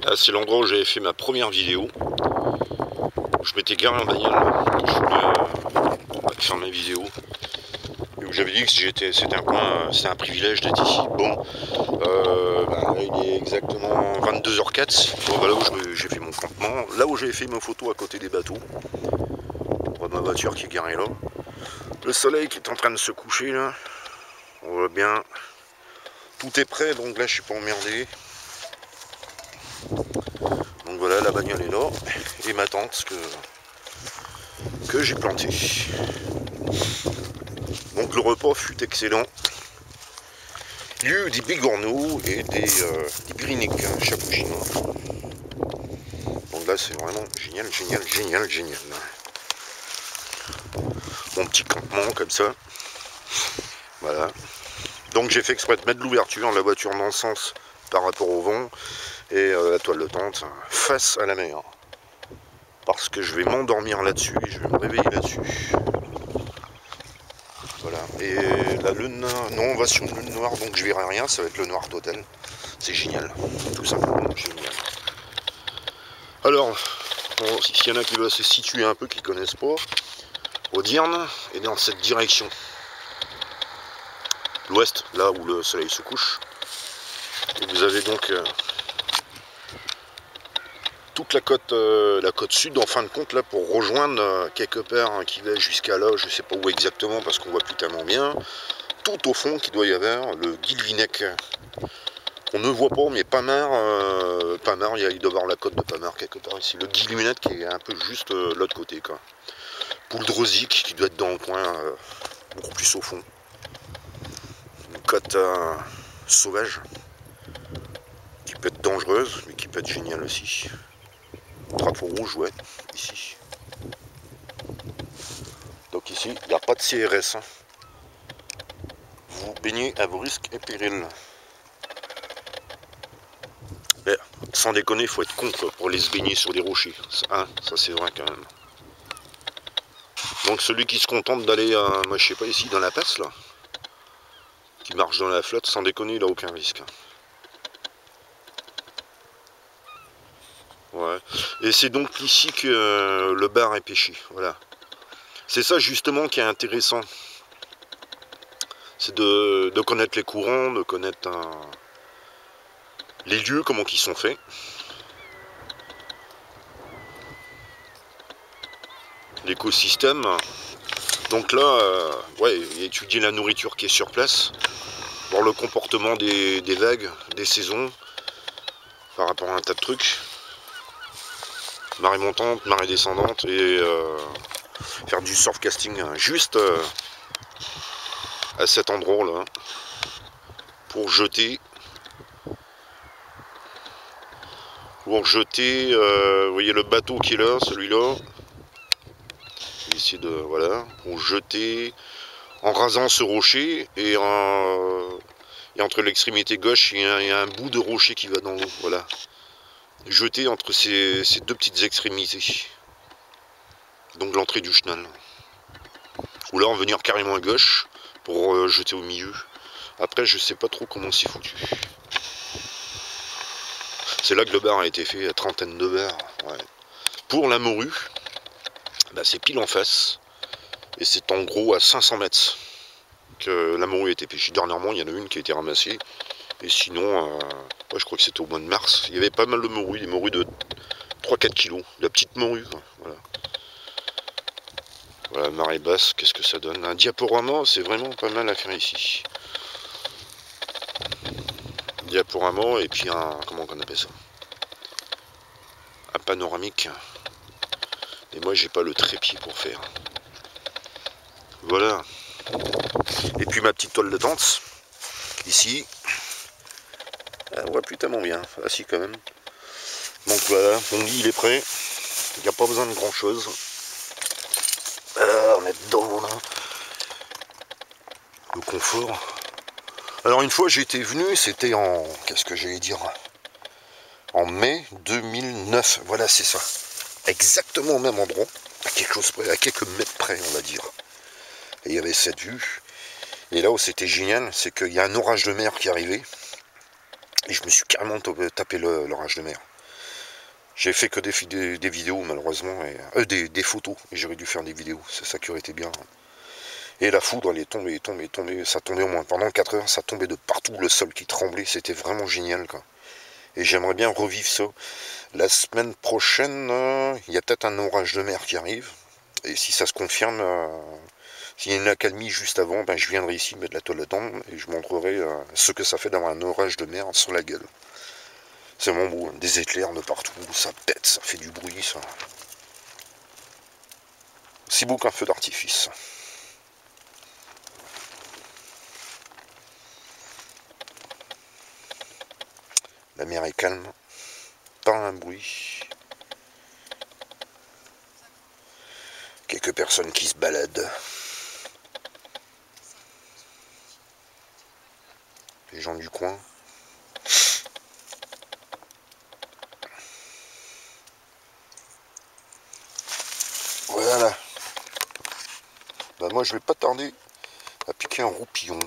Là, c'est l'endroit où j'avais fait ma première vidéo. Je m'étais garé en bagnole, je voulais faire mes vidéos. Et où j'avais dit que c'était un privilège d'être ici. Bon, là, il est exactement 22h04. Bon, bah, là où j'ai fait mon campement, là où j'avais fait ma photo à côté des bateaux. On voit ma voiture qui est garée là. Le soleil qui est en train de se coucher là. On voit bien. Tout est prêt, donc là je suis pas emmerdé. Donc voilà, la bagnole est là. Et ma tente que j'ai plantée. Donc le repas fut excellent. Il y a eu des bigorneaux et des biriniques, chapeau chinois. Donc là c'est vraiment génial, génial, génial, génial. Mon petit campement comme ça. Voilà. Donc j'ai fait exprès de mettre l'ouverture, la voiture dans le sens par rapport au vent et la toile de tente face à la mer. Parce que je vais m'endormir là-dessus et je vais me réveiller là-dessus. Voilà. Et la lune, non, on va sur une lune noire, donc je verrai rien, ça va être le noir total. C'est génial, tout simplement génial. Alors, bon, s'il y en a qui veulent se situer un peu, qui ne connaissent pas, Audierne est dans cette direction. L'ouest, là où le soleil se couche. Et vous avez donc toute la côte sud en fin de compte là pour rejoindre quelque part qui va jusqu'à là, je sais pas où exactement parce qu'on voit plus tellement bien. Tout au fond qu'il doit y avoir le Guilvinec. On ne voit pas mais Pamar, il doit y avoir la côte de Pamar quelque part ici. Le Guilvinec qui est un peu juste de l'autre côté quoi. Pouldreuzic qui doit être dans le coin beaucoup plus au fond. Une côte sauvage qui peut être dangereuse mais qui peut être géniale aussi. Drapeau rouge, ouais, ici. Donc ici, il n'y a pas de CRS. Hein. Vous baignez à vos risques et périls. Mais, sans déconner, il faut être con quoi, pour aller se baigner sur des rochers. Hein, ça c'est vrai quand même. Donc celui qui se contente d'aller, moi je sais pas, ici dans la passe là, qui marche dans la flotte, sans déconner, il n'a aucun risque. Ouais. Et c'est donc ici que le bar est pêché. Voilà. C'est ça justement qui est intéressant. C'est de connaître les courants, de connaître les lieux, comment ils sont faits. L'écosystème. Donc là, ouais, étudier la nourriture qui est sur place, voir le comportement des vagues, des saisons, par rapport à un tas de trucs. Marée montante, marée descendante, et faire du surfcasting juste à cet endroit-là, pour jeter, vous voyez le bateau qui est là, celui-là, essayer de, voilà, pour jeter en rasant ce rocher et entre l'extrémité gauche il y a un bout de rocher qui va dans l'eau, voilà, jeter entre ces deux petites extrémités, donc l'entrée du chenal, ou là en venir carrément à gauche pour jeter au milieu. Après je sais pas trop comment c'est foutu. C'est là que le bar a été fait, à trentaine de bars, ouais. Pour la morue, bah, c'est pile en face. Et c'est en gros à 500 mètres que la morue a été pêchée. Dernièrement, il y en a une qui a été ramassée. Et sinon, ouais, je crois que c'était au mois de mars. Il y avait pas mal de morues, des morues de 3-4 kilos. La petite morue, quoi. Voilà. Voilà, marée basse, qu'est-ce que ça donne? Un diaporama, c'est vraiment pas mal à faire ici. Diaporama et puis un, comment on appelle ça? Un panoramique. Et moi, j'ai pas le trépied pour faire. Voilà. Et puis ma petite toile de tente, ici. On voit plus tellement bien. Ah si, quand même. Donc voilà, mon lit il est prêt. Il n'y a pas besoin de grand chose. On est dedans là. Le confort. Alors une fois j'étais venu, c'était en... Qu'est-ce que j'allais dire? En mai 2009. Voilà, c'est ça. Exactement au même endroit. À quelque chose près, à quelques mètres près, on va dire. Et il y avait cette vue. Et là où c'était génial, c'est qu'il y a un orage de mer qui arrivait. Et je me suis carrément tapé l'orage de mer. J'ai fait que des vidéos malheureusement, et, des photos, et j'aurais dû faire des vidéos, c'est ça qui aurait été bien. Et la foudre, elle est tombée, tombée, tombée, ça tombait au moins pendant 4 heures, ça tombait de partout, le sol qui tremblait, c'était vraiment génial quoi. Et j'aimerais bien revivre ça. La semaine prochaine, il y a peut-être un orage de mer qui arrive, et si ça se confirme, s'il y a une accalmie juste avant, ben, je viendrai ici mettre la toile dedans, et je montrerai ce que ça fait d'avoir un orage de mer sur la gueule. C'est vraiment beau, hein. Des éclairs de partout, ça pète, ça fait du bruit, ça. C'est beau qu'un feu d'artifice. La mer est calme, pas un bruit. Quelques personnes qui se baladent. Les gens du coin. Voilà. Bah moi je vais pas tarder à piquer un roupillon.